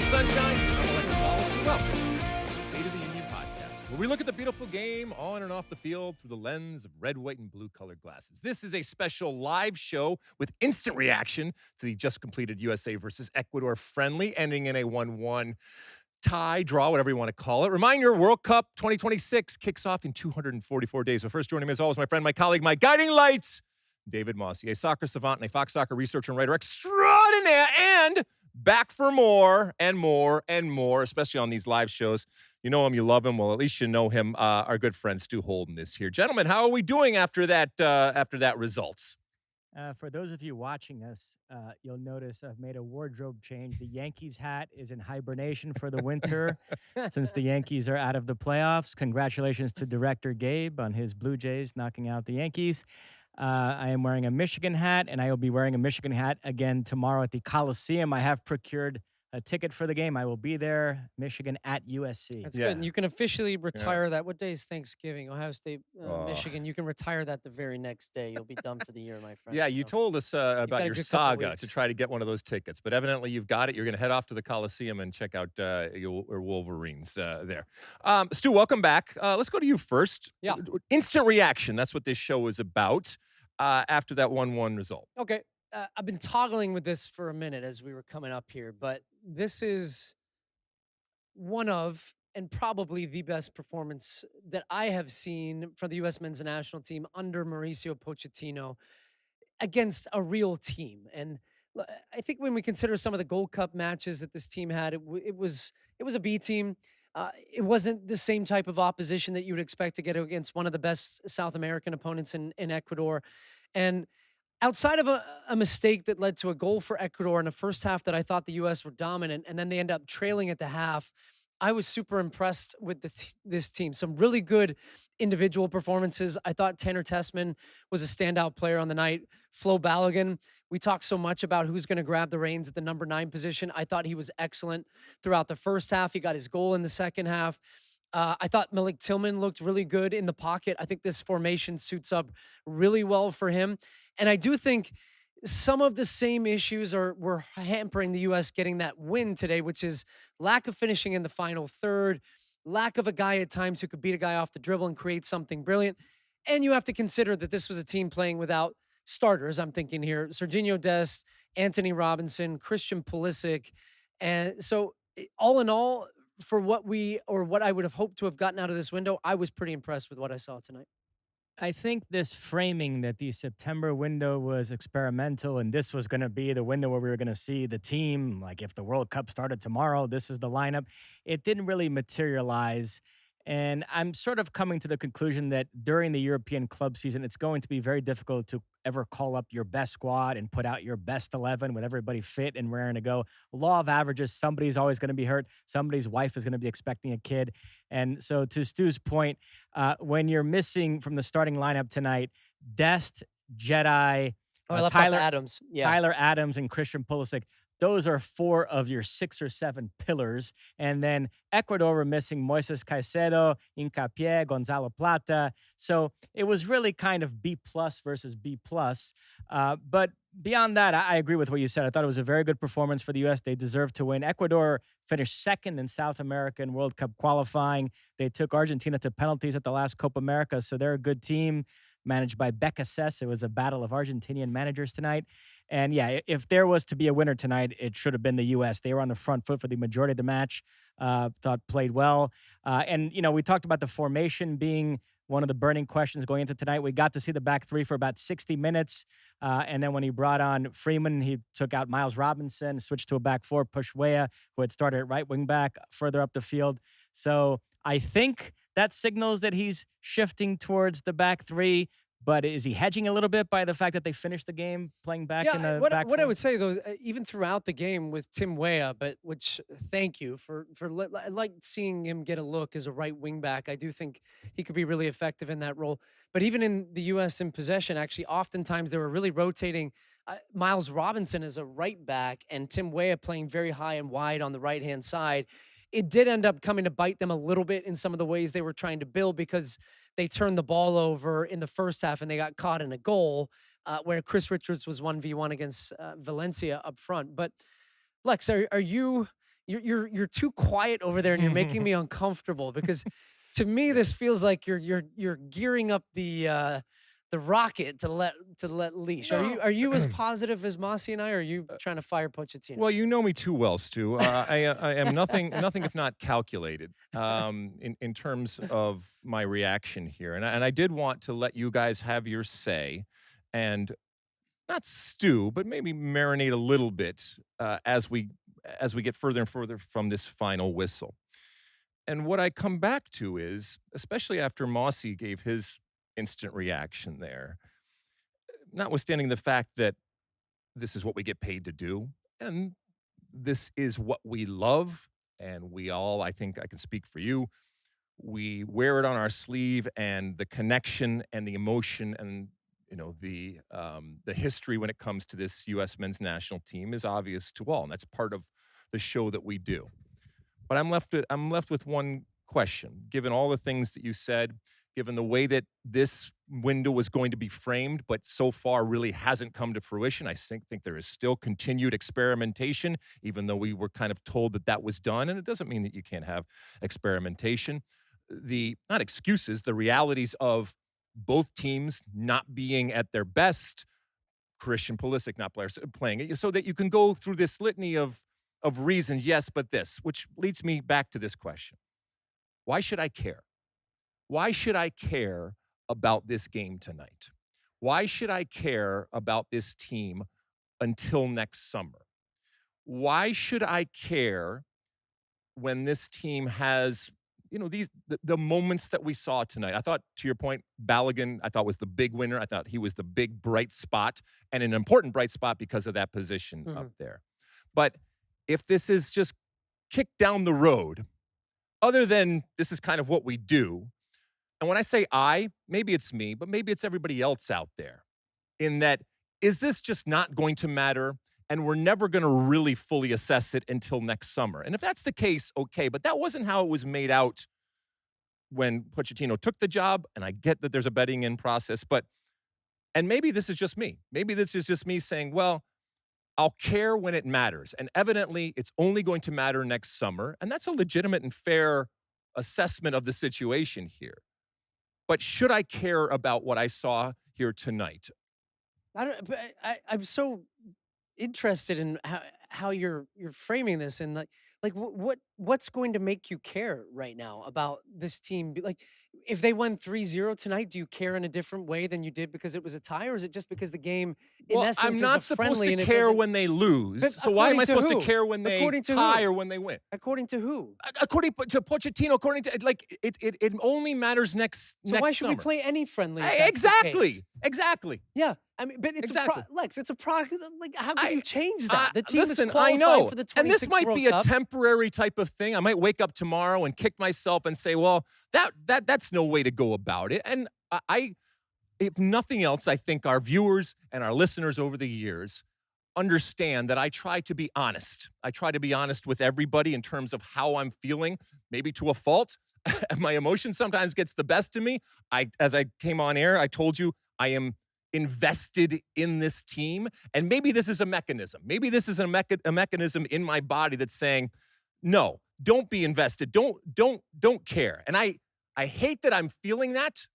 Hello, sunshine. I'm Alexi Lalas, and welcome to the State of the Union podcast, where we look at the beautiful game on and off the field through the lens of red, white, and blue-colored glasses. This is a special live show with instant reaction to the just completed USA versus Ecuador friendly, ending in a 1-1 tie, draw, whatever you want to call it. Reminder, World Cup 2026 kicks off in 244 days. So first joining me, as always, my friend, my colleague, my guiding light, David Mosse, a soccer savant and a Fox Soccer researcher and writer extraordinaire, and back for more and more and more, especially on these live shows. You know him, you love him. Well, at least you know him. Our good friend Stu Holden is here. Gentlemen, how are we doing after that results? For those of you watching us, you'll notice I've made a wardrobe change. The Yankees hat is in hibernation for the winter since the Yankees are out of the playoffs. Congratulations to director Gabe on his Blue Jays knocking out the Yankees. I am wearing a Michigan hat, and I will be wearing a Michigan hat again tomorrow at the Coliseum. I have procured a ticket for the game. I will be there, Michigan at USC. That's good. And you can officially retire that. What day is Thanksgiving? Ohio State, Michigan. You can retire that the very next day. You'll be done for the year, my friend. Yeah, you told us about your saga to try to get one of those tickets, but evidently you've got it. You're going to head off to the Coliseum and check out your Wolverines there. Stu, welcome back. Let's go to you first. Yeah. Instant reaction. That's what this show is about after that 1-1 result. Okay. I've been toggling with this for a minute as we were coming up here, but this is one of, and probably the best performance that I have seen for the U.S. men's national team under Mauricio Pochettino against a real team. And I think when we consider some of the Gold Cup matches that this team had, it was a B team. It wasn't the same type of opposition that you would expect to get against one of the best South American opponents in Ecuador. And outside of a mistake that led to a goal for Ecuador in the first half that I thought the U.S. were dominant, and then they end up trailing at the half, I was super impressed with this team. Some really good individual performances. I thought Tanner Tessman was a standout player on the night. Flo Balogun, we talk so much about who's going to grab the reins at the number 9 position. I thought he was excellent throughout the first half. He got his goal in the second half. I thought Malik Tillman looked really good in the pocket. I think this formation suits up really well for him. And I do think some of the same issues were hampering the U.S. getting that win today, which is lack of finishing in the final third, lack of a guy at times who could beat a guy off the dribble and create something brilliant. And you have to consider that this was a team playing without starters. I'm thinking here, Serginho Dest, Anthony Robinson, Christian Pulisic. And so all in all, for what I would have hoped to have gotten out of this window, I was pretty impressed with what I saw tonight. I think this framing that the September window was experimental and this was going to be the window where we were going to see the team, like if the World Cup started tomorrow, this is the lineup. It didn't really materialize. And I'm sort of coming to the conclusion that during the European club season, it's going to be very difficult to ever call up your best squad and put out your best 11 with everybody fit and raring to go. Law of averages, somebody's always going to be hurt. Somebody's wife is going to be expecting a kid. And so to Stu's point, when you're missing from the starting lineup tonight, Dest, Jedi, I left off Adams. Yeah. Tyler Adams and Christian Pulisic. Those are 4 of your 6 or 7 pillars. And then Ecuador were missing Moises Caicedo, Hincapié, Gonzalo Plata. So it was really kind of B+ versus B+. But beyond that, I agree with what you said. I thought it was a very good performance for the U.S. They deserved to win. Ecuador finished second in South American World Cup qualifying. They took Argentina to penalties at the last Copa America, so they're a good team managed by Becca Sess. It was a battle of Argentinian managers tonight. And yeah, if there was to be a winner tonight, it should have been the U.S. They were on the front foot for the majority of the match, thought played well. And, you know, we talked about the formation being one of the burning questions going into tonight. We got to see the back three for about 60 minutes. And then when he brought on Freeman, he took out Miles Robinson, switched to a back four, pushed Weah, who had started at right wing back further up the field. So I think that signals that he's shifting towards the back three. But is he hedging a little bit by the fact that they finished the game playing back in the back four? What I would say, though, even throughout the game with Tim Weah, thank you for I like seeing him get a look as a right wing back. I do think he could be really effective in that role. But even in the U.S. in possession, actually, oftentimes they were really rotating Miles Robinson as a right back and Tim Weah playing very high and wide on the right-hand side. It did end up coming to bite them a little bit in some of the ways they were trying to build because they turned the ball over in the first half and they got caught in a goal where Chris Richards was 1v1 against Valencia up front. But Lex, are you you're too quiet over there, and you're making me uncomfortable because to me this feels like you're gearing up the rocket to let leash. Are you as positive as Mosse and I, or are you trying to fire Pochettino? Well, you know me too well, Stu. I am nothing if not calculated in terms of my reaction here, and I did want to let you guys have your say, and not stew, but maybe marinate a little bit as we get further and further from this final whistle. And what I come back to is, especially after Mosse gave his instant reaction there, notwithstanding the fact that this is what we get paid to do, and this is what we love, and we all, I think I can speak for you, we wear it on our sleeve, and the connection and the emotion and the history when it comes to this U.S. men's national team is obvious to all, and that's part of the show that we do. But I'm left with one question. Given all the things that you said, given the way that this window was going to be framed, but so far really hasn't come to fruition, I think there is still continued experimentation, even though we were kind of told that that was done. And it doesn't mean that you can't have experimentation. Not excuses, the realities of both teams not being at their best, Christian Pulisic not playing it, so that you can go through this litany of reasons, yes, but this, which leads me back to this question. Why should I care? Why should I care about this game tonight? Why should I care about this team until next summer? Why should I care when this team has, the moments that we saw tonight? I thought, to your point, Balogun, I thought was the big winner. I thought he was the big bright spot, and an important bright spot because of that position up there. But if this is just kicked down the road, other than this is kind of what we do, and when I say maybe it's me, but maybe it's everybody else out there, in that, is this just not going to matter, and we're never going to really fully assess it until next summer? And if that's the case, okay, but that wasn't how it was made out when Pochettino took the job, and I get that there's a betting in process, and maybe this is just me. Maybe this is just me saying, well, I'll care when it matters, and evidently it's only going to matter next summer, and that's a legitimate and fair assessment of the situation here. But should I care about what I saw here tonight? I'm so interested in how you're framing this, and what's going to make you care right now about this team? Like, if they won 3-0 tonight, do you care in a different way than you did because it was a tie, or is it just because the game, in essence, I'm not is a friendly supposed to care when they lose. So why am I supposed to care when they tie or when they win? According to who? According to Pochettino, according to it only matters next. So why should summer. we play any friendly? Exactly. Yeah, I mean, but it's exactly. Lex. It's a product. Like, how can you change that? The team listen, is qualified for the 26 and this might World be Cup. a temporary type of thing. I might wake up tomorrow and kick myself and say, "Well, that's no way to go about it." And if nothing else, I think our viewers and our listeners over the years understand that I try to be honest. I try to be honest with everybody in terms of how I'm feeling, maybe to a fault. My emotion sometimes gets the best of me. As I came on air, I told you I am invested in this team, and maybe this is a mechanism. Maybe this is a mechanism in my body that's saying, no, don't be invested. Don't care. And I hate that I'm feeling that,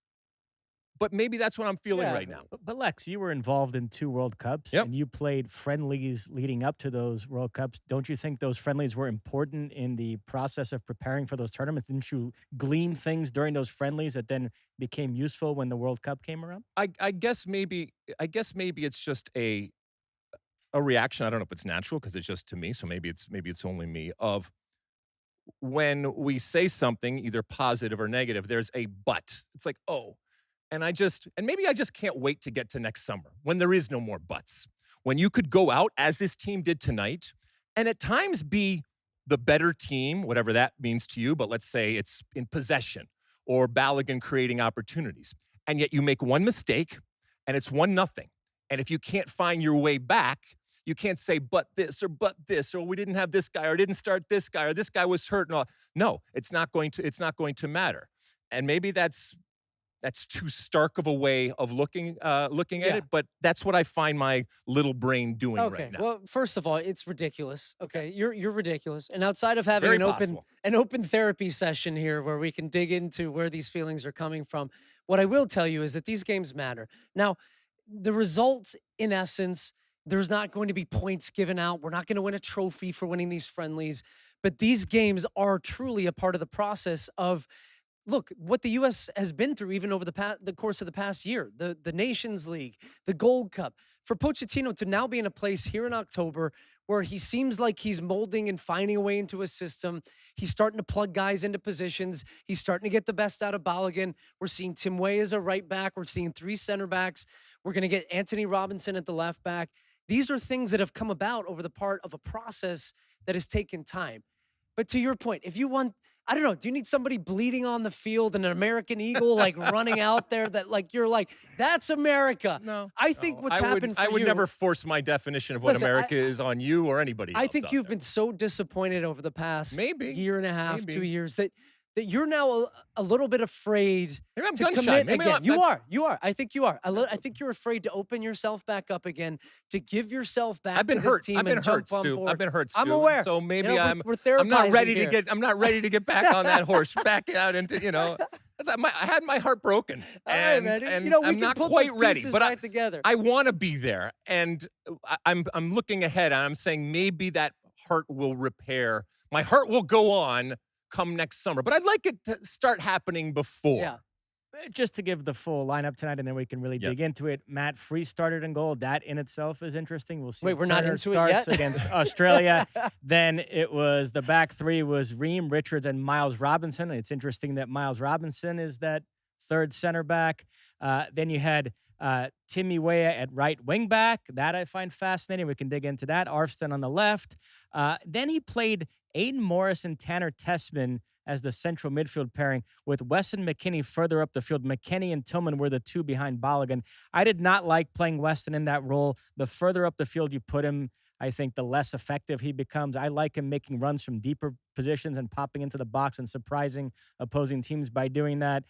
but maybe that's what I'm feeling right now. But Lex, you were involved in 2 World Cups, and you played friendlies leading up to those World Cups. Don't you think those friendlies were important in the process of preparing for those tournaments? Didn't you glean things during those friendlies that then became useful when the World Cup came around? I guess maybe it's just a reaction. I don't know if it's natural because it's just to me. So maybe it's only me. Of when we say something either positive or negative, there's a but. It's like, oh. And maybe I just can't wait to get to next summer when there is no more buts. When you could go out as this team did tonight and at times be the better team, whatever that means to you, but let's say it's in possession or Balogun creating opportunities. And yet you make one mistake and it's 1-0. And if you can't find your way back, you can't say, but this, or we didn't have this guy, or didn't start this guy, or this guy was hurt. And all. No, it's not going to matter. And maybe that's that's too stark of a way of looking at Yeah. it, but that's what I find my little brain doing Okay. right now. Well, first of all, it's ridiculous. Okay. You're ridiculous. And outside of having Very an possible. open therapy session here where we can dig into where these feelings are coming from, what I will tell you is that these games matter. Now, the results, in essence, there's not going to be points given out. We're not going to win a trophy for winning these friendlies, but these games are truly a part of the process of look what the U.S. has been through even over the course of the past year, the Nations League, the Gold Cup. For Pochettino to now be in a place here in October where he seems like he's molding and finding a way into a system. He's starting to plug guys into positions. He's starting to get the best out of Balogun. We're seeing Tim Way as a right back. We're seeing 3 center backs. We're going to get Anthony Robinson at the left back. These are things that have come about over the part of a process that has taken time. But to your point, if you want, I don't know, do you need somebody bleeding on the field and an American Eagle like running out there that like you're like, that's America? No. I think what's happened for you. I would never force my definition of what Listen, America is on you or anybody else. I think you've been so disappointed over the past year and a half, 2 years that you're now a little bit afraid Maybe I'm to gun shy. commit Maybe again. I'm- You are. I think you are. I think you're afraid to open yourself back up again, to give yourself back I've been to this hurt. team I've been and hurt, jump on Stu. board. I've been hurt, Stu. I'm aware. So maybe You know, I'm we're not ready therapizing here. to get. I'm not ready to get back on that horse. Back out into I had my heart broken, All right, and man. and we I'm can not put quite those ready. pieces But back together. I want to be there, and I'm looking ahead, and I'm saying maybe that heart will repair. My heart will go on come next summer, but I'd like it to start happening before. Yeah. Just to give the full lineup tonight, and then we can really dig into it. Matt Free started in goal. That in itself is interesting. We'll see. Wait, if we're not Turner into it starts yet? against Australia. Then it was the back three was Ream, Richards, and Miles Robinson. It's interesting that Miles Robinson is that third center back. Then you had Timmy Weah at right wing back. That I find fascinating. We can dig into that. Arfston on the left. Then he played Aiden Morris and Tanner Tessman as the central midfield pairing with Weston McKennie further up the field. McKennie and Tillman were the two behind Balogun. I did not like playing Weston in that role. The further up the field you put him, I think the less effective he becomes. I like him making runs from deeper positions and popping into the box and surprising opposing teams by doing that.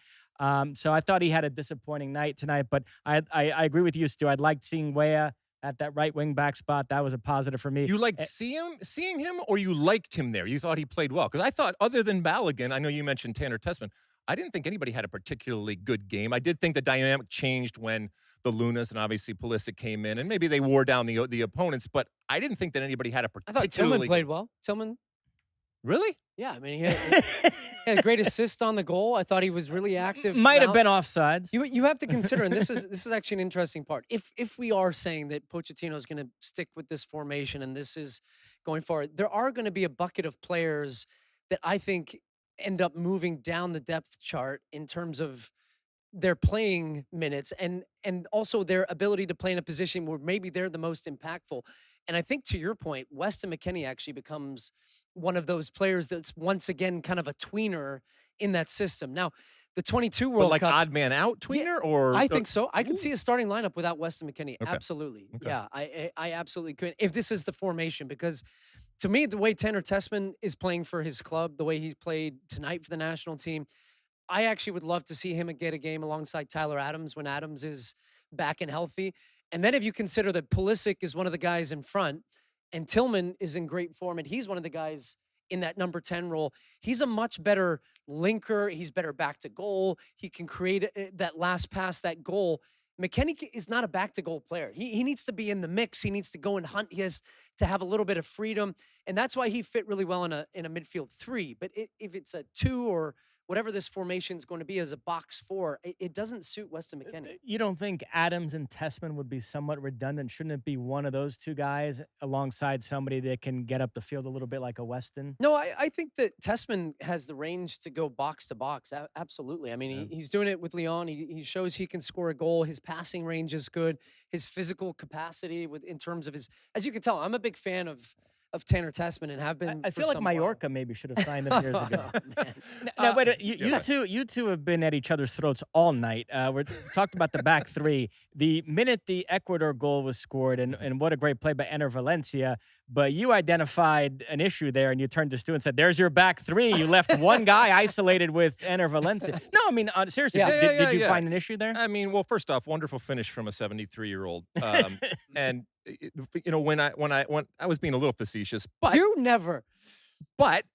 So I thought he had a disappointing night tonight, but I agree with you, Stu. I'd like seeing Weah at that right wing back spot. That was a positive for me. You liked seeing him, or you liked him there? You thought he played well? Because I thought, other than Balogun, I know you mentioned Tanner Tessman, I didn't think anybody had a particularly good game. I did think the dynamic changed when the Lunas and obviously Pulisic came in, and maybe they wore down the opponents, but I didn't think that anybody had a I particularly... thought Tillman played well. Tillman. Really? Yeah, I mean, he had a great assist on the goal. I thought he was really active. Might have throughout. been offsides. You have to consider, and this is actually an interesting part. If we are saying that Pochettino is going to stick with this formation and this is going forward, there are going to be a bucket of players that I think end up moving down the depth chart in terms of their playing minutes and also their ability to play in a position where maybe they're the most impactful. And I think to your point, Weston McKennie actually becomes one of those players that's once again kind of a tweener in that system. Now, the 22 World But like Cup, odd man out tweener, or I think so. I could see a starting lineup without Weston McKennie. Okay. Absolutely. Okay. Yeah, I absolutely could. If this is the formation, because to me, the way Tanner Tessman is playing for his club, the way he's played tonight for the national team, I actually would love to see him get a game alongside Tyler Adams when Adams is back and healthy. And then if you consider that Pulisic is one of the guys in front and Tillman is in great form and he's one of the guys in that number 10 role, he's a much better linker. He's better back to goal. He can create that last pass, that goal. McKennie is not a back-to-goal player. He needs to be in the mix. He needs to go and hunt. He has to have a little bit of freedom, and that's why he fit really well in a midfield 3. But if it's a 2 or whatever this formation is going to be as a box 4, it doesn't suit Weston McKennie. You don't think Adams and Tessman would be somewhat redundant? Shouldn't it be one of those two guys alongside somebody that can get up the field a little bit like a Weston? No, I think that Tessman has the range to go box to box. Absolutely. I mean, he's doing it with Lyon. He shows he can score a goal. His passing range is good. His physical capacity in terms of his, as you can tell, I'm a big fan of Tanner Tessman and have been. I feel like Mallorca maybe should have signed him years ago. Oh, Wait, you two have been at each other's throats all night. We're talked about the back three. The minute the Ecuador goal was scored, and what a great play by Ener Valencia, but you identified an issue there, and you turned to Stu and said, "There's your back three." You left one guy isolated with Ener Valencia. No, I mean seriously, did you find an issue there? I mean, well, first off, wonderful finish from a 73-year-old. And you know, when I was being a little facetious, but You never. But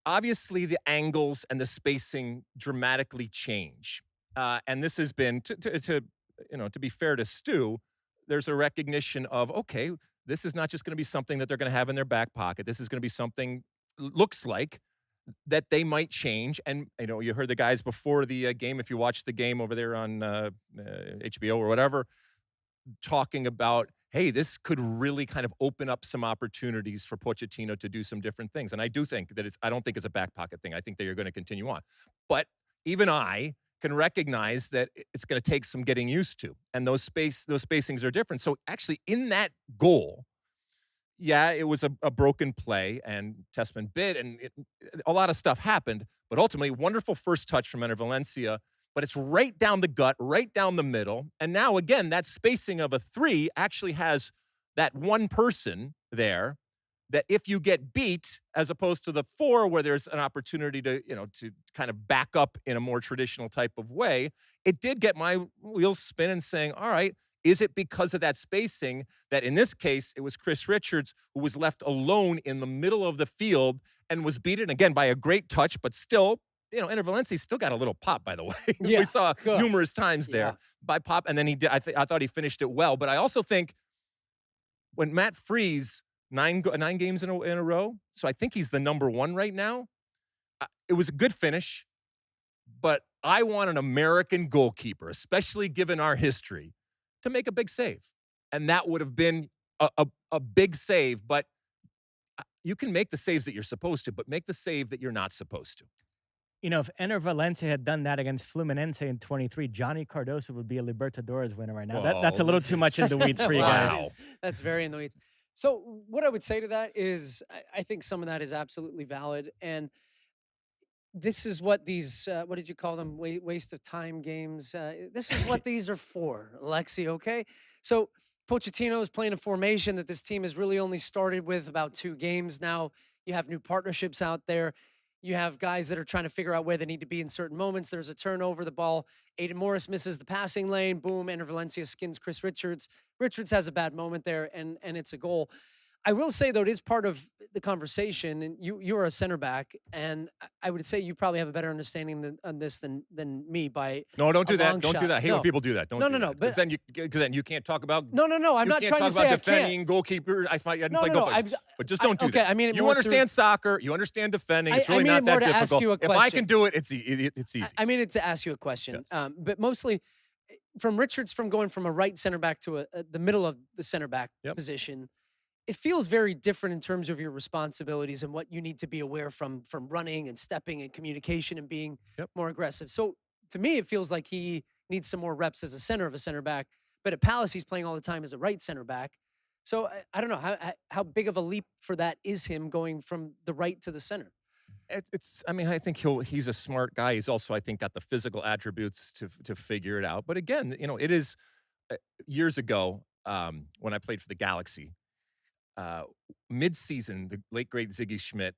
obviously, the angles and the spacing dramatically change, and this has been to be fair to Stu, there's a recognition of, okay, this is not just going to be something that they're going to have in their back pocket. This is going to be something looks like that they might change. And you know, you heard the guys before the game. If you watch the game over there on HBO or whatever, talking about, hey, this could really kind of open up some opportunities for Pochettino to do some different things. And I do think that I don't think it's a back pocket thing. I think they are going to continue on. But even I can recognize that it's going to take some getting used to. And those spacings are different. So actually in that goal, yeah, it was a broken play and Tessman bit and a lot of stuff happened. But ultimately, wonderful first touch from Ener Valencia. But it's right down the gut, right down the middle. And now, again, that spacing of a three actually has that one person there that if you get beat, as opposed to the four where there's an opportunity to kind of back up in a more traditional type of way, it did get my wheels spinning saying, all right, is it because of that spacing that in this case, it was Chris Richards who was left alone in the middle of the field and was beaten, again, by a great touch, but still, Ener Valencia still got a little pop, by the way. Yeah, we saw numerous times there by pop, and then he did. I thought he finished it well, but I also think when Matt Freese 9 games in a row, so I think he's the number one right now. It was a good finish, but I want an American goalkeeper, especially given our history, to make a big save, and that would have been a big save. But you can make the saves that you're supposed to, but make the save that you're not supposed to. You know, if Ener Valencia had done that against Fluminense in 23, Johnny Cardoso would be a Libertadores winner right now. That's a little too much in the weeds for you guys. That's very in the weeds. So what I would say to that is I think some of that is absolutely valid. And this is what these, what did you call them? Waste of time games. This is what these are for, Alexi, okay? So Pochettino is playing a formation that this team has really only started with about 2 games now. You have new partnerships out there. You have guys that are trying to figure out where they need to be in certain moments. There's a turnover, the ball. Aiden Morris misses the passing lane. Boom, Ener Valencia skins Chris Richards. Richards has a bad moment there, and it's a goal. I will say, though, it is part of the conversation, and you are a center back, and I would say you probably have a better understanding on this than me by No, don't do that. Don't shot. do that. I hate when people do that. No. Because then you can't talk about. No. I'm not trying to say I defending can't. Goalkeeper. I didn't play goalkeeper. But just don't do that. Okay, I mean it you more understand soccer. You understand defending. It's really not that difficult. Ask you a if I can do it, it's easy. I mean it to ask you a question, Yes. but mostly from Richards, from going from a right center back to the middle of the center back position. It feels very different in terms of your responsibilities and what you need to be aware from running and stepping and communication and being more aggressive. So to me, it feels like he needs some more reps as a center of a center back. But at Palace, he's playing all the time as a right center back. So I don't know how big of a leap for that is him going from the right to the center. I mean, I think he's a smart guy. He's also, I think, got the physical attributes to figure it out. But again, it is years ago when I played for the Galaxy. Mid-season, the late great Ziggy Schmidt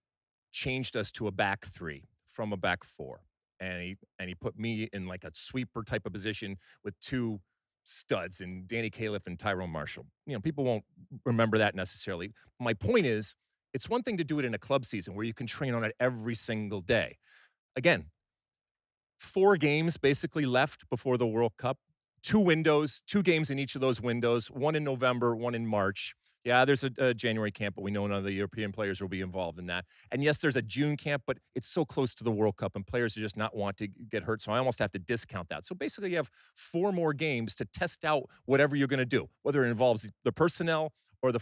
changed us to a back 3 from a back 4, and he put me in like a sweeper type of position with 2 studs in Danny Califf and Tyrone Marshall. People won't remember that necessarily. My point is, it's one thing to do it in a club season where you can train on it every single day. Again, 4 games basically left before the World Cup. 2 windows, 2 games in each of those windows, 1 in November, 1 in March. Yeah, there's a January camp, but we know none of the European players will be involved in that. And yes, there's a June camp, but it's so close to the World Cup, and players are just not want to get hurt, so I almost have to discount that. So basically, you have 4 more games to test out whatever you're going to do, whether it involves the personnel or the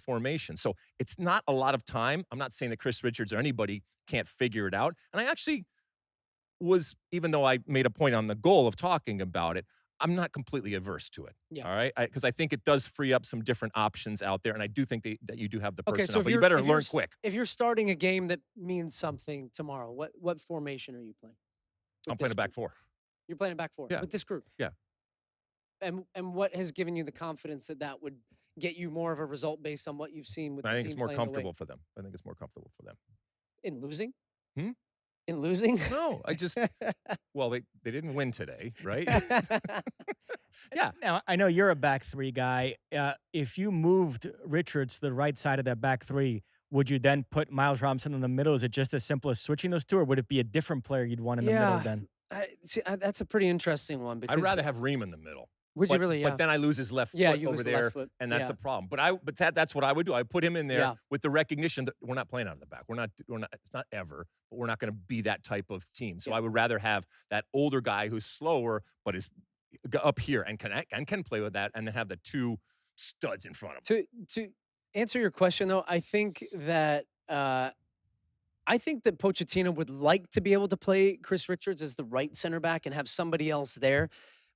formation. So it's not a lot of time. I'm not saying that Chris Richards or anybody can't figure it out. And I actually was, even though I made a point on the goal of talking about it, I'm not completely averse to it. Yeah. All right. Because I think it does free up some different options out there. And I do think that you do have the personnel. Okay, so but you better learn quick. If you're starting a game that means something tomorrow, what formation are you playing? I'm playing a back 4. You're playing a back 4 Yeah. with this group? Yeah. And what has given you the confidence that would get you more of a result based on what you've seen with I the think team it's more playing the way- comfortable for them. I think it's more comfortable for them. in losing. Hmm? In losing? No, well, they didn't win today, right? Yeah. Now, I know you're a back three guy. If you moved Richards to the right side of that back three, would you then put Miles Robinson in the middle? Is it just as simple as switching those two, or would it be a different player you'd want in the middle then? That's a pretty interesting one because I'd rather have Ream in the middle. would you really? Yeah. But then I lose his left Yeah, foot you over lose the there, left foot. and that's Yeah. a problem. But that's what I would do. I put him in there Yeah. with the recognition that we're not playing out of the back. We're not. It's not ever, but we're not going to be that type of team. So Yeah. I would rather have that older guy who's slower but is up here and can play with that, and then have the two studs in front of him. To answer your question though, I think that Pochettino would like to be able to play Chris Richards as the right center back and have somebody else there,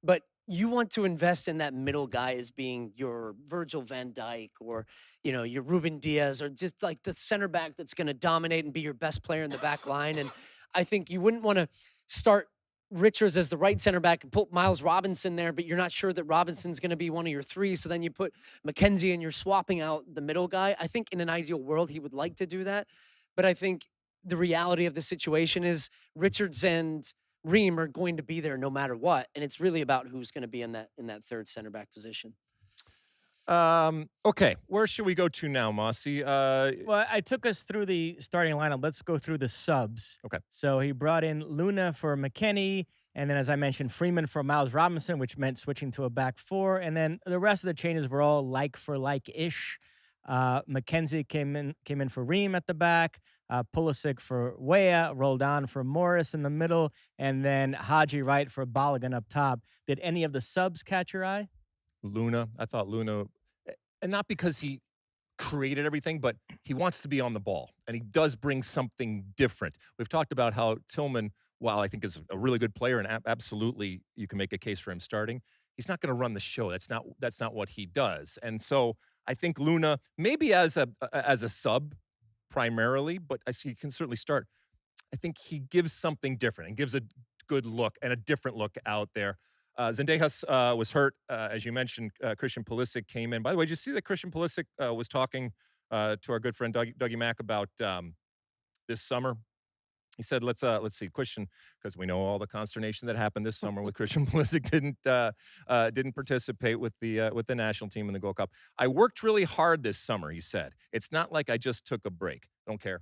but you want to invest in that middle guy as being your Virgil van Dijk or your Ruben Diaz, or just like the center back that's going to dominate and be your best player in the back line. And I think you wouldn't want to start Richards as the right center back and put Miles Robinson there, but you're not sure that Robinson's going to be one of your three. So then you put McKenzie and you're swapping out the middle guy. I think in an ideal world, he would like to do that. But I think the reality of the situation is Richards and Ream are going to be there no matter what. And it's really about who's going to be in that third center back position. Okay, where should we go to now, Mosse? Well, I took us through the starting lineup. Let's go through the subs. Okay. So he brought in Luna for McKennie, and then, as I mentioned, Freeman for Miles Robinson, which meant switching to a back four. And then the rest of the changes were all like for like-ish. McKenzie came in for Ream at the back, Pulisic for Weah, Roldan for Morris in the middle, and then Haji Wright for Balogun up top. Did any of the subs catch your eye? Luna. I thought Luna, and not because he created everything, but he wants to be on the ball, and he does bring something different. We've talked about how Tillman, while I think is a really good player, and absolutely you can make a case for him starting, he's not going to run the show. That's not what he does. And so I think Luna, maybe as a sub primarily, but I see he can certainly start. I think he gives something different and gives a good look and a different look out there. Zendejas was hurt, as you mentioned. Christian Pulisic came in. By the way, did you see that Christian Pulisic was talking to our good friend Dougie Mack about this summer? He said, "Let's see, Christian, because we know all the consternation that happened this summer with Christian Pulisic didn't participate with the national team in the Gold Cup. I worked really hard this summer," he said. "It's not like I just took a break. Don't care.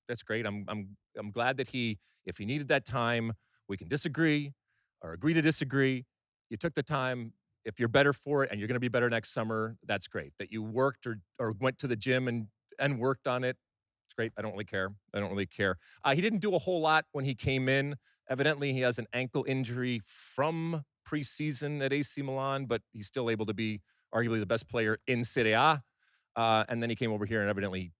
That's great. I'm glad that if he needed that time, we can disagree or agree to disagree. You took the time. If you're better for it and you're going to be better next summer, that's great. That you worked or went to the gym and worked on it, it's great. I don't really care. He didn't do a whole lot when he came in. Evidently, he has an ankle injury from preseason at AC Milan, but he's still able to be arguably the best player in Serie A. And then he came over here and evidently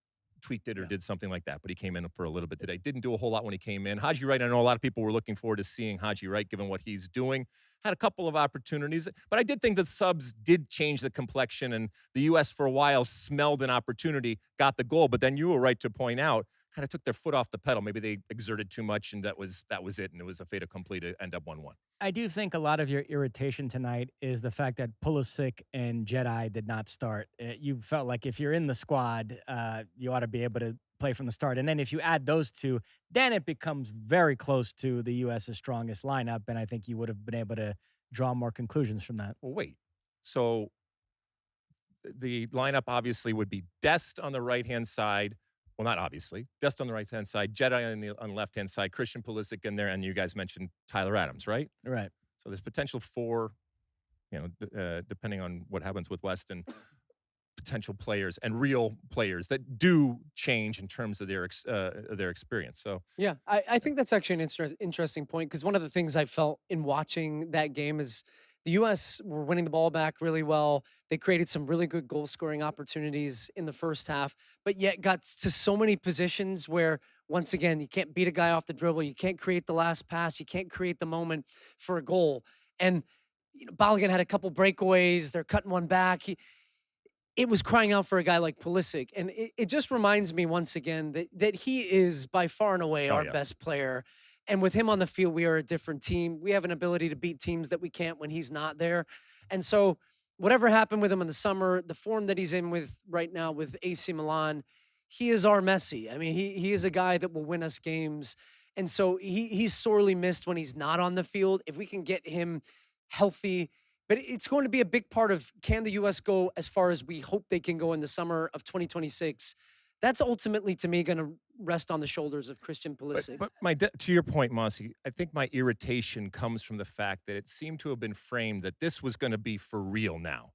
tweaked it or did something like that, but he came in for a little bit today. Didn't do a whole lot when he came in. Haji Wright, I know a lot of people were looking forward to seeing Haji Wright given what he's doing. Had a couple of opportunities, but I did think that subs did change the complexion, and the U.S. for a while smelled an opportunity, got the goal, but then you were right to point out, kind of took their foot off the pedal. Maybe they exerted too much, and that was it, and it was a fait accompli to end up 1-1. I do think a lot of your irritation tonight is the fact that Pulisic and Jedi did not start. You felt like if you're in the squad, you ought to be able to play from the start. And then if you add those two, then it becomes very close to the U.S.'s strongest lineup, and I think you would have been able to draw more conclusions from that. Well, wait. So the lineup obviously would be Dest on the right-hand side. Well, not obviously. Dest on the right-hand side, Jedi on the left-hand side, Christian Pulisic in there, and you guys mentioned Tyler Adams, right? Right. So there's potential for, depending on what happens with Weston, potential players and real players that do change in terms of their experience. So yeah, I think that's actually an interesting point, because one of the things I felt in watching that game is the U.S. were winning the ball back really well. They created some really good goal-scoring opportunities in the first half, but yet got to so many positions where, once again, you can't beat a guy off the dribble. You can't create the last pass. You can't create the moment for a goal. And Balogun had a couple breakaways. They're cutting one back. It was crying out for a guy like Pulisic. And it just reminds me once again that he is by far and away our best player. And with him on the field, we are a different team. We have an ability to beat teams that we can't when he's not there. And so whatever happened with him in the summer, the form that he's in with right now with AC Milan, he is our Messi. I mean, he is a guy that will win us games. And so he's sorely missed when he's not on the field. If we can get him healthy, but it's going to be a big part of, can the U.S. go as far as we hope they can go in the summer of 2026? That's ultimately, to me, going to rest on the shoulders of Christian Pulisic. But to your point, Mosse, I think my irritation comes from the fact that it seemed to have been framed that this was going to be for real now.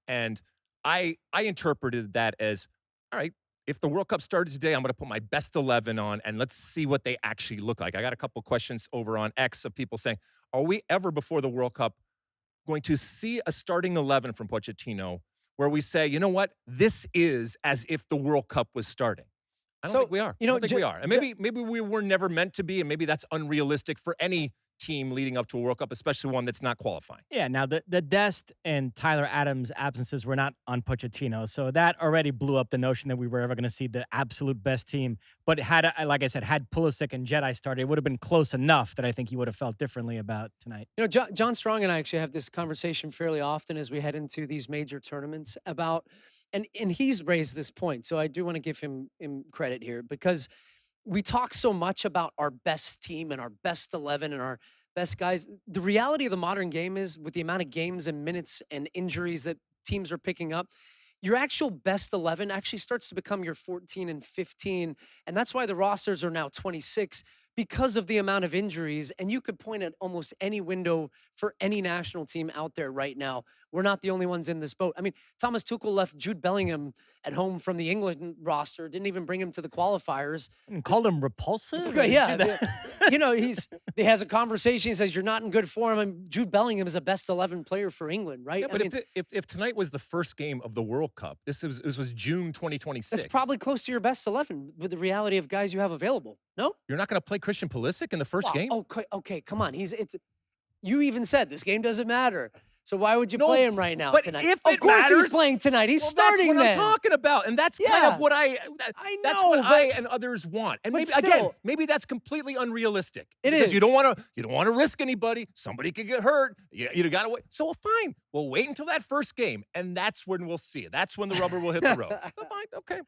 And I interpreted that as, all right, if the World Cup started today, I'm going to put my best 11 on, and let's see what they actually look like. I got a couple questions over on X of people saying, are we ever before the World Cup going to see a starting 11 from Pochettino where we say, you know what, this is as if the World Cup was starting? I don't think we are. I don't think we are. And maybe we were never meant to be, and maybe that's unrealistic for any team leading up to a World Cup, especially one that's not qualifying. Yeah, now the Dest and Tyler Adams absences were not on Pochettino, so that already blew up the notion that we were ever going to see the absolute best team. But like I said, had Pulisic and Jedi started, it would have been close enough that I think he would have felt differently about tonight. You know, John Strong and I actually have this conversation fairly often as we head into these major tournaments about, and he's raised this point, so I do want to give him credit here, because we talk so much about our best team and our best 11 and our best guys. The reality of the modern game is, with the amount of games and minutes and injuries that teams are picking up, your actual best 11 actually starts to become your 14 and 15. And that's why the rosters are now 26, because of the amount of injuries. And you could point at almost any window for any national team out there right now. We're not the only ones in this boat. I mean, Thomas Tuchel left Jude Bellingham at home from the England roster, didn't even bring him to the qualifiers. And called him repulsive? Yeah. You know, he has a conversation. He says, you're not in good form. And Jude Bellingham is a best 11 player for England, right? Yeah, but if tonight was the first game of the World Cup, this was June 2026. That's probably close to your best 11 with the reality of guys you have available. No? You're not going to play Christian Pulisic in the first game? Okay, come on. You even said this game doesn't matter. So why would you play him right now tonight? If of course matters, he's playing tonight. He's starting that's what then. I'm talking about. And that's kind of what I know, I and others want. And maybe that's completely unrealistic. Because you don't want to risk anybody. Somebody could get hurt. You got to wait. So fine. We'll wait until that first game, and that's when we'll see it. That's when the rubber will hit the road. So fine. Okay.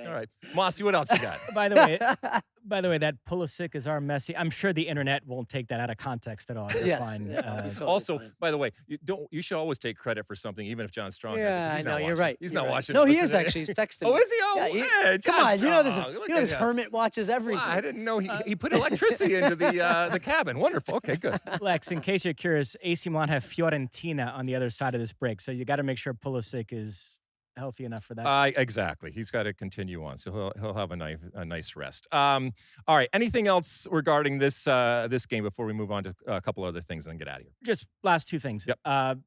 All right. Mosse, what else you got? By the way, that Pulisic is our Messi. I'm sure the internet won't take that out of context at all. Yes. Fine. Totally also, fine. by the way, you should always take credit for something, even if John Strong Yeah, has it. I know, you're right. He's You're not right. watching. No, he is actually. He's texting me. Oh, is he? Oh, yeah, John come on. Strong. You know this Look at him. hermit watches everything. Wow, I didn't know he put electricity into the cabin. Wonderful. Okay, good. Lex, in case you're curious, AC Milan have Fiorentina on the other side of this break, so you got to make sure Pulisic is healthy enough for that. Exactly. He's got to continue on, so he'll have a nice rest. All right. Anything else regarding this game before we move on to a couple other things and then get out of here? Just last two things. Yep.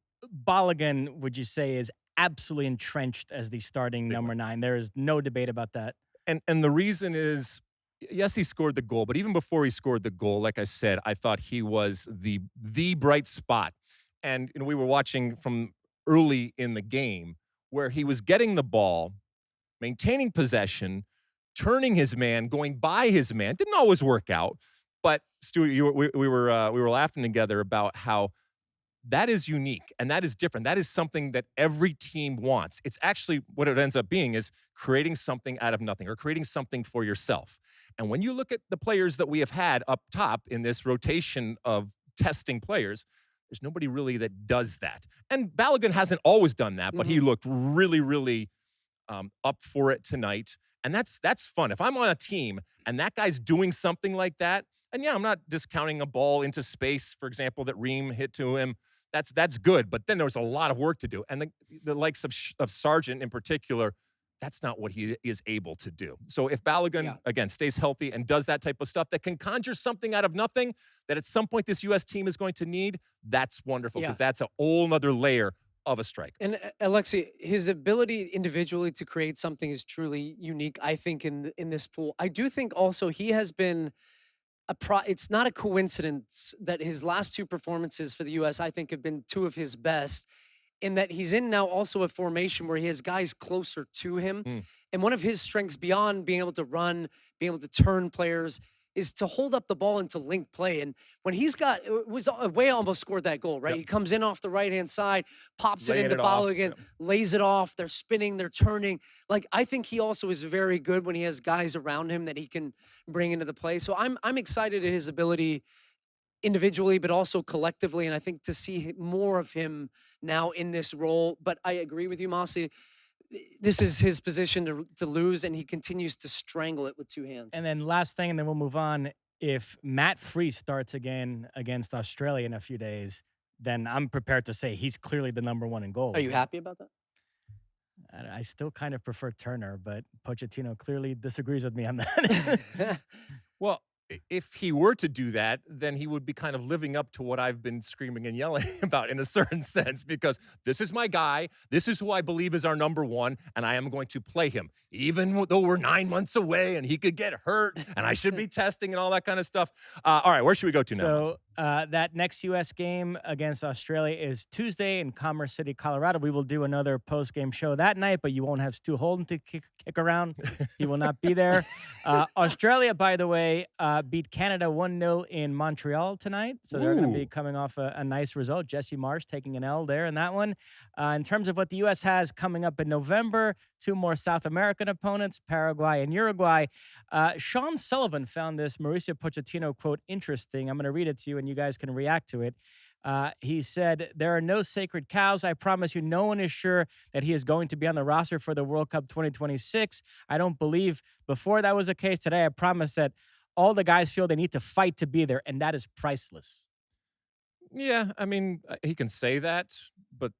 Balogun, would you say, is absolutely entrenched as the starting number 9? There is no debate about that. And the reason is, yes, he scored the goal, but even before he scored the goal, like I said, I thought he was the bright spot. And we were watching from early in the game where he was getting the ball, maintaining possession, turning his man, going by his man. Didn't always work out, but Stu, we were laughing together about how that is unique and that is different. That is something that every team wants. It's actually what it ends up being is creating something out of nothing or creating something for yourself. And when you look at the players that we have had up top in this rotation of testing players, there's nobody really that does that. And Balogun hasn't always done that, but he looked really, really up for it tonight. And that's fun. If I'm on a team and that guy's doing something like that, and yeah, I'm not discounting a ball into space, for example, that Ream hit to him. That's good. But then there's a lot of work to do. And the likes of Sargent in particular, that's not what he is able to do. So if Balogun, again, stays healthy and does that type of stuff that can conjure something out of nothing that at some point this U.S. team is going to need, that's wonderful because that's a whole nother layer of a striker. And Alexi, his ability individually to create something is truly unique, I think, in this pool. I do think also he has been it's not a coincidence that his last two performances for the U.S., I think, have been two of his best, in that he's in now also a formation where he has guys closer to him. And one of his strengths beyond being able to run, being able to turn players, is to hold up the ball and to link play. And when he's got, it was Way almost scored that goal, right? Yep. He comes in off the right-hand side, pops Laying it into it off. Balogun, Yep. lays it off. They're spinning, they're turning. Like, I think he also is very good when he has guys around him that he can bring into the play. So I'm excited at his ability individually, but also collectively. And I think to see more of him now in this role. But I agree with you, Mosse. This is his position to lose, and he continues to strangle it with two hands. And then last thing, and then we'll move on. If Matt Freese starts again against Australia in a few days, then I'm prepared to say he's clearly the #1 in goals. Are you happy about that? I still kind of prefer Turner, but Pochettino clearly disagrees with me on that. Well, if he were to do that, then he would be kind of living up to what I've been screaming and yelling about in a certain sense, because this is my guy. This is who I believe is our #1, and I am going to play him, even though we're 9 months away and he could get hurt and I should be testing and all that kind of stuff. All right, where should we go to now? So that next U.S. game against Australia is Tuesday in Commerce City, Colorado. We will do another post-game show that night, but you won't have Stu Holden to kick around. He will not be there. Australia, by the way, beat Canada 1-0 in Montreal tonight. So they're going to be coming off a nice result. Jesse Marsh taking an L there in that one. In terms of what the U.S. has coming up in November, 2 more South American opponents, Paraguay and Uruguay. Sean Sullivan found this Mauricio Pochettino quote interesting. I'm going to read it to you and you guys can react to it. He said, "There are no sacred cows. I promise you, no one is sure that he is going to be on the roster for the World Cup 2026. I don't believe before that was the case. Today, I promise that all the guys feel they need to fight to be there, and that is priceless." Yeah, I mean, he can say that, but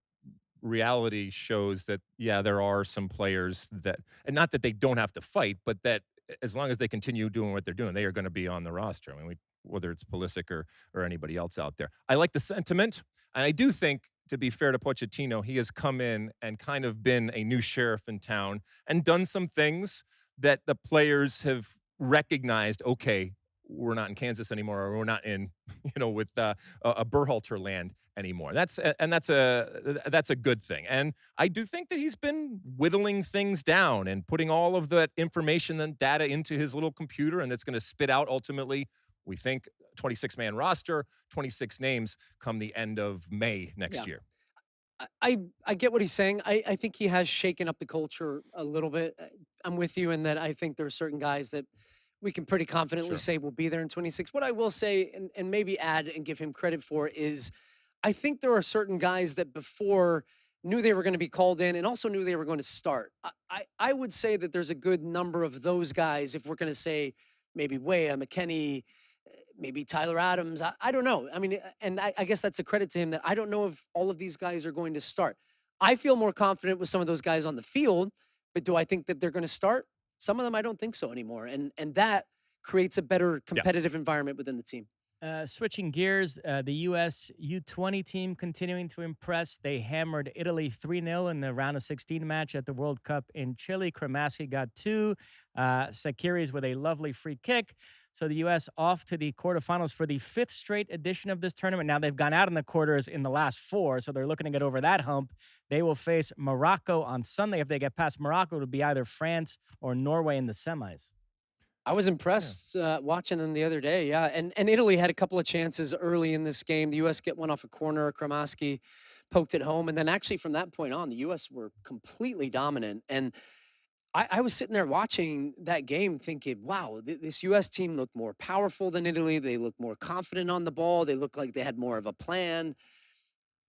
reality shows that, yeah, there are some players that, and not that they don't have to fight, but that as long as they continue doing what they're doing, they are going to be on the roster. I mean, whether it's Pulisic or anybody else out there. I like the sentiment, and I do think, to be fair to Pochettino, he has come in and kind of been a new sheriff in town and done some things that the players have recognized. Okay, we're not in Kansas anymore, or we're not in, with a Berhalter land anymore. That's a good thing. And I do think that he's been whittling things down and putting all of that information and data into his little computer, and that's going to spit out ultimately, we think, 26-man roster, 26 names come the end of May next year. I get what he's saying. I think he has shaken up the culture a little bit. I'm with you in that I think there are certain guys that we can pretty confidently say will be there in 26. What I will say, and maybe add and give him credit for, is I think there are certain guys that before knew they were going to be called in and also knew they were going to start. I would say that there's a good number of those guys, if we're going to say maybe Weah, McKennie, maybe Tyler Adams. I don't know. I mean, and I guess that's a credit to him that I don't know if all of these guys are going to start. I feel more confident with some of those guys on the field, but do I think that they're going to start? Some of them I don't think so anymore. And that creates a better competitive environment within the team. Switching gears, the U.S. U20 team continuing to impress. They hammered Italy 3-0 in the round of 16 match at the World Cup in Chile. Kremaski got 2. Sakiris with a lovely free kick. So the U.S. off to the quarterfinals for the 5th straight edition of this tournament. Now they've gone out in the quarters in the last 4, so they're looking to get over that hump. They will face Morocco on Sunday. If they get past Morocco, it'll be either France or Norway in the semis. I was impressed watching them the other day, And Italy had a couple of chances early in this game. The U.S. get one off a corner. Kremaski poked it home. And then actually from that point on, the U.S. were completely dominant. And I was sitting there watching that game thinking, wow, this U.S. team looked more powerful than Italy. They looked more confident on the ball. They looked like they had more of a plan.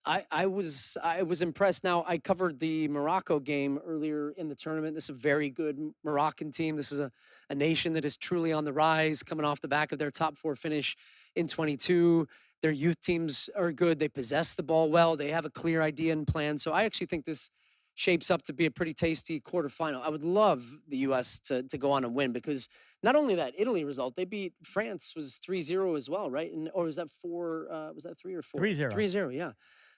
I was impressed. Now, I covered the Morocco game earlier in the tournament. This is a very good Moroccan team. This is a nation that is truly on the rise, coming off the back of their top 4 finish in 22. Their youth teams are good. They possess the ball well. They have a clear idea and plan. So I actually think this shapes up to be a pretty tasty quarterfinal. I would love the U.S. to go on and win, because not only that Italy result, they beat France, was 3-0 as well, right? Or was that 4? Was that 3 or 4? 3-0. 3-0, yeah.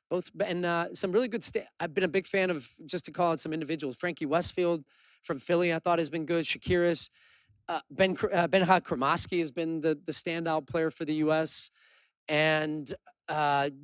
Both, and some really good. I've been a big fan of, just to call out some individuals. Frankie Westfield from Philly, I thought has been good. Shakiris, Benhad Kremaski has been the standout player for the U.S. And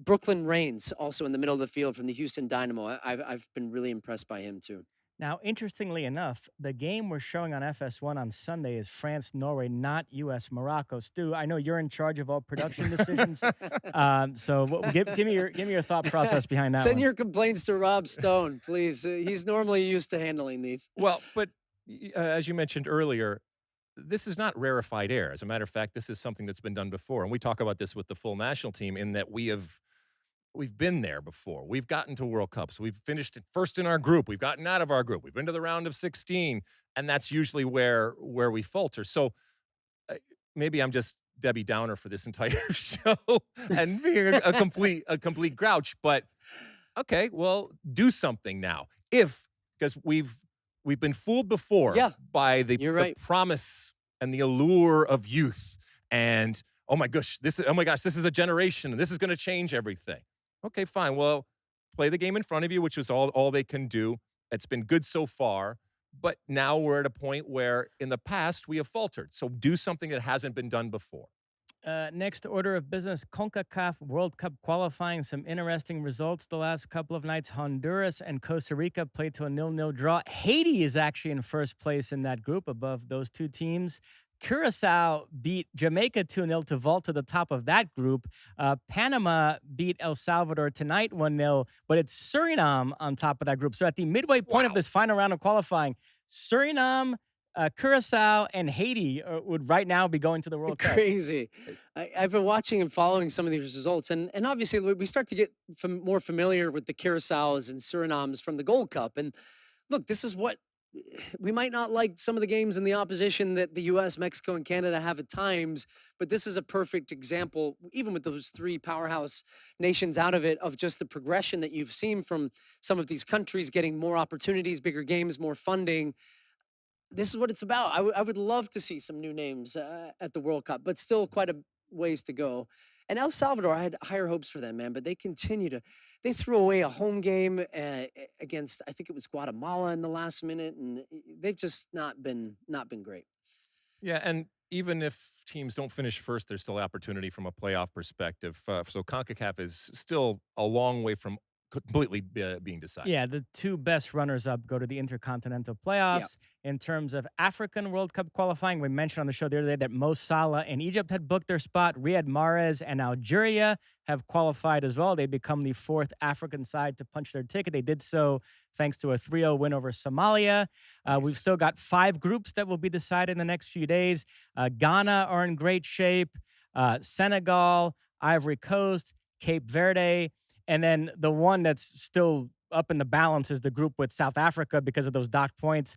Brooklyn Reigns, also in the middle of the field from the Houston Dynamo. I've been really impressed by him too. Now, interestingly enough, the game we're showing on FS1 on Sunday is France-Norway, not US-Morocco. Stu, I know you're in charge of all production decisions. Give me your thought process behind that Send one. your complaints to Rob Stone, please. He's normally used to handling these. Well, but as you mentioned earlier, this is not rarefied air. As a matter of fact, this is something that's been done before. And we talk about this with the full national team in that we've been there before. We've gotten to World Cups. We've finished first in our group. We've gotten out of our group. We've been to the round of 16, and that's usually where we falter. So maybe I'm just Debbie Downer for this entire show and being a complete grouch. But okay, well, do something now. Because we've been fooled before by the promise and the allure of youth, and oh my gosh, this is a generation, and this is going to change everything. Okay, fine. Well, play the game in front of you, which is all they can do. It's been good so far, but now we're at a point where in the past we have faltered. So do something that hasn't been done before. Next order of business, CONCACAF World Cup qualifying. Some interesting results the last couple of nights. Honduras and Costa Rica played to a 0-0 draw. Haiti is actually in first place in that group above those two teams. Curacao beat Jamaica 2-0 to vault to the top of that group. Panama beat El Salvador tonight 1-0, but it's Suriname on top of that group. So at the midway point of this final round of qualifying, Suriname, Curacao, and Haiti would right now be going to the World Cup. Crazy. I've been watching and following some of these results, and obviously we start to get more familiar with the Curaçaos and Surinames from the Gold Cup. And look, this is what we might not like some of the games in the opposition that the U.S., Mexico, and Canada have at times, but this is a perfect example, even with those three powerhouse nations out of it, of just the progression that you've seen from some of these countries getting more opportunities, bigger games, more funding. This is what it's about. I would love to see some new names at the World Cup, but still quite a ways to go. And El Salvador, I had higher hopes for them, man, but they they threw away a home game against, I think it was Guatemala in the last minute, and they've just not been great. Yeah, and even if teams don't finish first, there's still opportunity from a playoff perspective. So CONCACAF is still a long way from completely being decided. Yeah, the two best runners-up go to the Intercontinental Playoffs. In terms of African World Cup qualifying, we mentioned on the show the other day that Mo Salah and Egypt had booked their spot. Riyad Mahrez and Algeria have qualified as well. They become the fourth African side to punch their ticket. They did so thanks to a 3-0 win over Somalia. Nice. We've still got 5 groups that will be decided in the next few days. Ghana are in great shape. Senegal, Ivory Coast, Cape Verde. And then the one that's still up in the balance is the group with South Africa because of those docked points.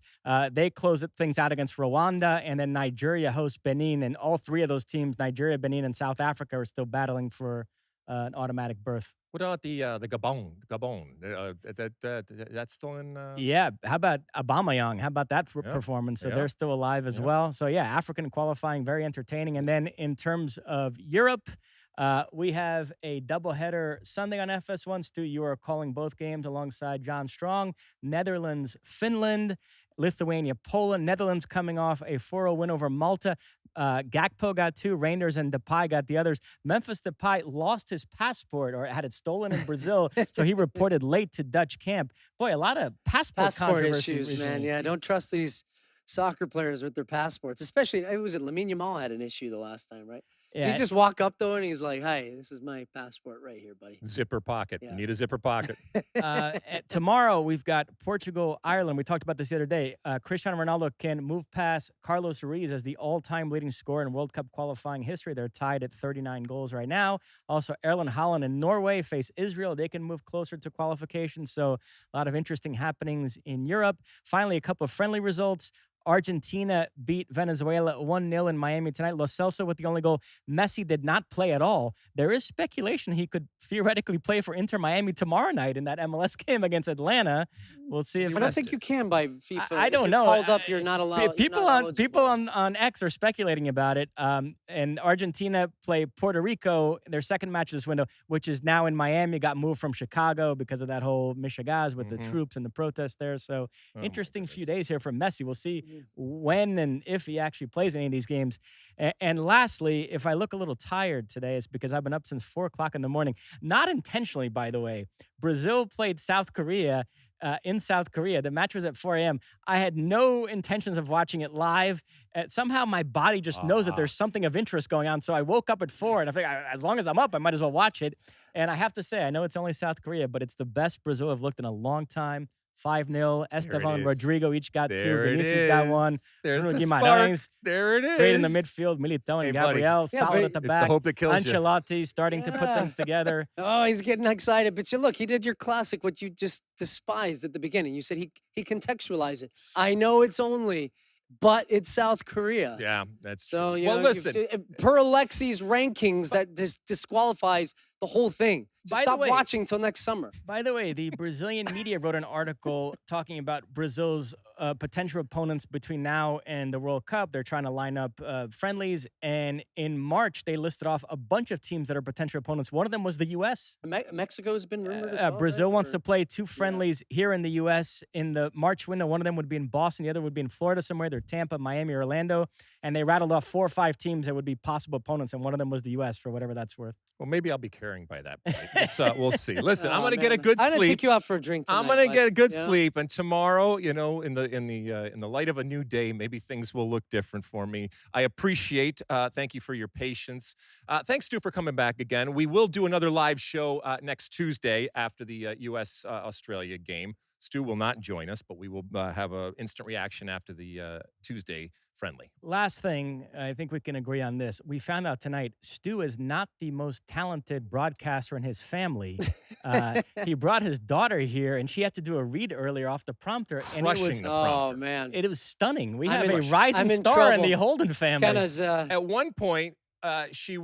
They close things out against Rwanda, and then Nigeria hosts Benin. And all 3 of those teams, Nigeria, Benin, and South Africa, are still battling for an automatic berth. What about the Gabon? That's still in. Yeah, how about Aubameyang? How about that performance? So they're still alive as well. So yeah, African qualifying, very entertaining. And then in terms of Europe, we have a doubleheader Sunday on FS1. Stu, you are calling both games alongside John Strong. Netherlands, Finland, Lithuania, Poland. Netherlands coming off a 4-0 win over Malta. Gakpo got 2, Reinders and Depay got the others. Memphis Depay lost his passport or had it stolen in Brazil, so he reported late to Dutch camp. Boy, a lot of passport issues, recently. Man. Yeah, don't trust these soccer players with their passports, especially, it was Lamine Yamal had an issue the last time, right? Yeah. He just walk up though and he's like, "Hi, this is my passport right here, buddy." Zipper pocket. Yeah. Need a zipper pocket. Tomorrow we've got Portugal, Ireland. We talked about this the other day. Cristiano Ronaldo can move past Carlos Ruiz as the all-time leading scorer in World Cup qualifying history. They're tied at 39 goals right now. Also, Erling Haaland and Norway face Israel. They can move closer to qualification. So a lot of interesting happenings in Europe. Finally, a couple of friendly results. Argentina beat Venezuela 1-0 in Miami tonight. Lo Celso with the only goal. Messi did not play at all. There is speculation he could theoretically play for Inter Miami tomorrow night in that MLS game against Atlanta. We'll see if. I don't think you can by FIFA. I don't know. Called up, you're not allowed. People on X are speculating about it. And Argentina play Puerto Rico, their second match of this window, which is now in Miami. Got moved from Chicago because of that whole Michigas with the troops and the protests there. So interesting few days here for Messi. We'll see when and if he actually plays any of these games. And lastly, if I look a little tired today, it's because I've been up since 4 o'clock in the morning. Not intentionally, by the way. Brazil played South Korea. in South Korea. The match was at 4 a.m. I had no intentions of watching it live. Somehow my body just knows that there's something of interest going on. So I woke up at 4 and I think as long as I'm up, I might as well watch it. And I have to say, I know it's only South Korea, but it's the best Brazil have looked in a long time. 5-0. Estevan and Rodrigo each got 2. Vinicius got 1. There's Bruno the Guimarães, spark. There it is. great in the midfield. Militão and Gabriel, solid at the It's back. the hope that kills you. Ancelotti starting to put things together. Oh, he's getting excited. But look, he did your classic, what you just despised at the beginning. You said he contextualized it. I know it's only, but it's South Korea. Yeah, that's true. So, Well, listen. per Alexi's rankings, that disqualifies the whole thing. Just stop watching till next summer. By the way, the Brazilian media wrote an article talking about Brazil's potential opponents between now and the World Cup. They're trying to line up friendlies. And in March, they listed off a bunch of teams that are potential opponents. One of them was the U.S. Mexico's been rumored as well. Brazil wants to play 2 friendlies here in the U.S. in the March window. One of them would be in Boston. The other would be in Florida somewhere. They're Tampa, Miami, Orlando. And they rattled off 4 or 5 teams that would be possible opponents. And one of them was the U.S. for whatever that's worth. Well, maybe I'll be carrying by that point. We'll see. Listen, I'm going to get a good I'm sleep. gonna take you out for a drink tonight. I'm going to get a good sleep, and tomorrow, in the light of a new day, maybe things will look different for me. I appreciate. Thank you for your patience. Thanks, Stu, for coming back again. We will do another live show next Tuesday after the U.S. Australia game. Stu will not join us, but we will have an instant reaction after the Tuesday friendly. Last thing, I think we can agree on this. We found out tonight, Stu is not the most talented broadcaster in his family. He brought his daughter here, and she had to do a read earlier off the prompter. And Crushing it was, the prompter. Oh, man. It was stunning. We have I'm a rising in star in trouble. the Holden family. Kenna's, At one point, she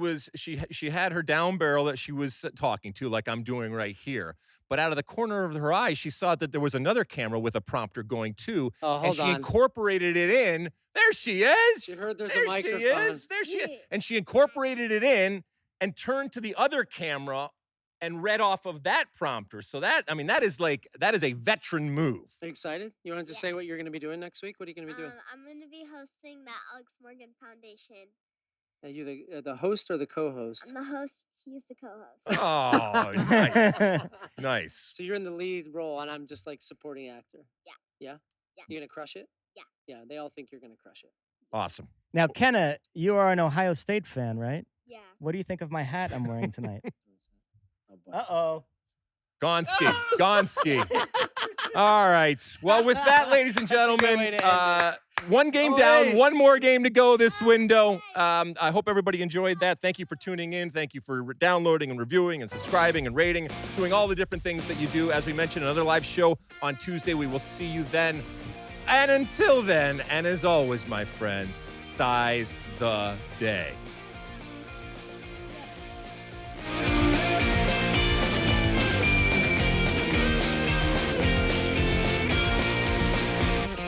had her down barrel that she was talking to, like I'm doing right here. But out of the corner of her eye, she saw that there was another camera with a prompter going too. Oh, hold and she on. incorporated it in. There she is. She heard there's there a microphone. She is. There she is. And she incorporated it in and turned to the other camera and read off of that prompter. So that is a veteran move. Are you excited? You wanted to say what you're going to be doing next week? What are you going to be doing? I'm going to be hosting the Alex Morgan Foundation. Are you the host or the co-host? I'm the host. He's the co-host. Oh, nice. Nice. So you're in the lead role, and I'm just like supporting actor. Yeah. Yeah? Yeah. You're going to crush it? Yeah. Yeah, they all think you're going to crush it. Awesome. Now, Kenna, you are an Ohio State fan, right? Yeah. What do you think of my hat I'm wearing tonight? Oh, boy. Uh-oh. Gonski. Gonski. All right. Well, with that, ladies and gentlemen, one game down, one more game to go this window. I hope everybody enjoyed that. Thank you for tuning in. Thank you for downloading and reviewing and subscribing and rating, doing all the different things that you do. As we mentioned, another live show on Tuesday. We will see you then. And until then, and as always, my friends, size the day.